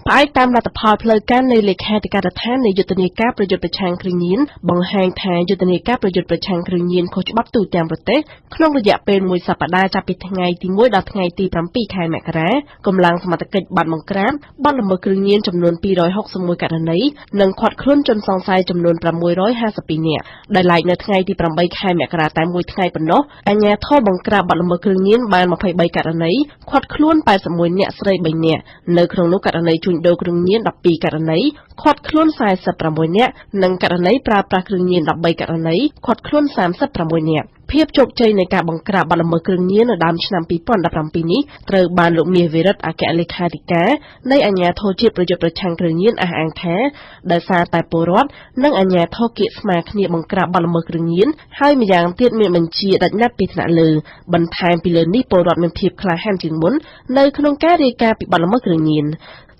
ផ្អែកតាមលទ្ធផលផ្លូវការនៃលេខាធិការដ្ឋាននៃយុទ្ធនាការប្រយុទ្ធប្រឆាំងគ្រឿងញៀនបង្ហាញថាយុទ្ធនាការប្រយុទ្ធប្រឆាំងគ្រឿងញៀនខុសច្បាប់ទូទាំងប្រទេសក្នុងរយៈពេលមួយសប្តាហ៍ចាប់ពីថ្ងៃទី1ដល់ថ្ងៃទី7ខែមករាកម្លាំងសមត្ថកិច្ចបានបង្ក្រាបបទល្មើសគ្រឿងញៀនចំនួន261ករណីនិងឃាត់ខ្លួនជនសង្ស័យចំនួន652នាក់ដែលឡែកនៅថ្ងៃទី8ខែមករាតែមួយថ្ងៃប៉ុណ្ណោះអាជ្ញាធរបង្ក្រាបបទល្មើសគ្រឿងញៀនបាន23ករណីឃាត់ខ្លួន81នាក់ស្រី3នាក់នៅក្នុងនោះករណីជួញដូរគ្រឿងញៀន12ករណីឃាត់ខ្លួន46នាក់និងករណីប្រើប្រាស់គ្រឿងញៀន13ករណីឃាត់ខ្លួន36នាក់ភាពជោគជ័យនៃការបង្ក្រាបបទល្មើសគ្រឿងញៀននៅដើមឆ្នាំ2017នេះត្រូវបានលោកមាសវិរិទ្ធអគ្គលេខាធិការនៃអាជ្ញាធរជាតិប្រយុទ្ធប្រឆាំងគ្រឿងញៀនអះអាងថាដោយសារតែពលរដ្ឋនិងអាជ្ញាធរគៀកស្មារគ្នាបង្ក្រាបបទល្មើសគ្រឿងញៀនហើយម្យ៉ាងទៀតមានបញ្ជាដាច់ណាត់ពីថ្នាក់លើបន្ថែមពីលើនេះពលរដ្ឋមានភាពក្លាហានជាងមុននៅក្នុងការរាយការណ៍ពីបទល្មើសគ្រឿងញៀន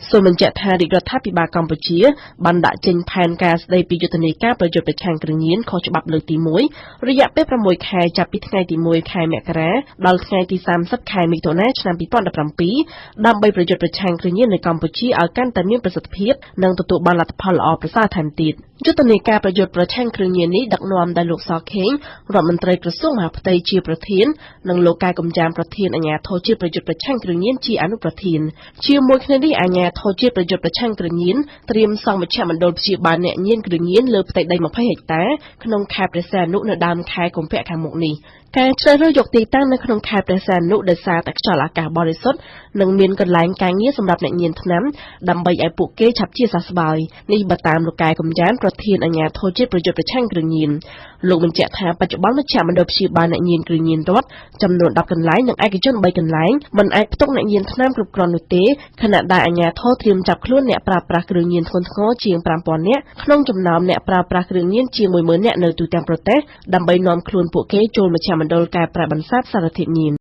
សូមបញ្ជាក់ថារាជរដ្ឋាភិបាលកម្ពុជាបានដាក់ចេញផែនការស្តីពីយុទ្ធនាការប្រយុទ្ធប្រឆាំងគ្រឿងញៀនខុសច្បាប់លើកទី1រយៈពេល6ខែចាប់ពីថ្ងៃទី1ខែមករាដល់ថ្ងៃទី30ខែមិថុនាឆ្នាំ2017ដើម្បីប្រយុទ្ធប្រឆាំងគ្រឿងញៀននៅកម្ពុជាឲ្យកាន់តែមានប្រសិទ្ធភាពនិងទទួលបានលទ្ធផលល្អប្រសើរថែមទៀតយុទ្ធនាការប្រយុទ្ធប្រឆាំងគ្រឿងញៀននេះដឹកនាំដោយលោកសខេងរដ្ឋមន្ត្រីក្រសួងមហាផ្ទៃជាប្រធាននិងលោកកែកំចាមប្រធានអាជ្ញាធរជាតិប្រយុទ្ធប្រឆាំងគ្រឿងញៀនជាអនុប្រធានជាមួយគ្នានេះអាជ្ញាធរជាតិប្រយុទ្ធប្រឆាំងគ្រឿងញៀនត្រៀមសង់មជ្ឈមណ្ឌលព្យាបាលអ្នកញៀនគ្រឿងញៀនលើផ្ទៃដី20ហិកតាក្នុងខេត្តព្រះសីហនុនៅដើមខែកុម្ភៈខាងមុខនេះការជ្រើសរើសយកទីតាំងនៅក្នុងខេត្តព្រះសីហនុដោយសារតែខ្យល់អាកាសបរិសុទ្ធនិងមានកន្លែងការងារសម្រាប់អ្នកញៀនថ្នាំដើម្បីឲ្យពួកគេឆាប់ជាសះស្បើយនេះបើតាមលោកកែកំចានប្រធានអាជ្ញាធរជាតិប្រយុទ្ធប្រឆាំងគ្រឿងញៀនលោកបញ្ជាក់ថាបច្ចុប្បន្នមជ្ឈមណ្ឌលព្យាបាលអ្នកញៀនគ្រឿងញៀនរដ្ឋចំនួន10កន្លែងនិងឯកជន3កន្លែងមិនអាចផ្ទុកអ្នកញៀនថ្នាំគ្រប់គ្រាន់នោះទេខណៈដែលអាជ្ញាធរត្រៀមចាប់ខ្លួនអ្នកប្រើប្រាស់គ្រឿងញៀនធ្ងន់ធ្ងរជាង5000នាក់ក្នុងចំណោមអ្នកប្រើប្រាស់គ្រឿងញៀនជាង10000នាក់នៅទូទាំងប្រទេសដើម្បីនាំខ្លួនពួកគេចូលមជ្ឈមណ្ឌលកែប្រែបន្សាបសារធាតុញៀន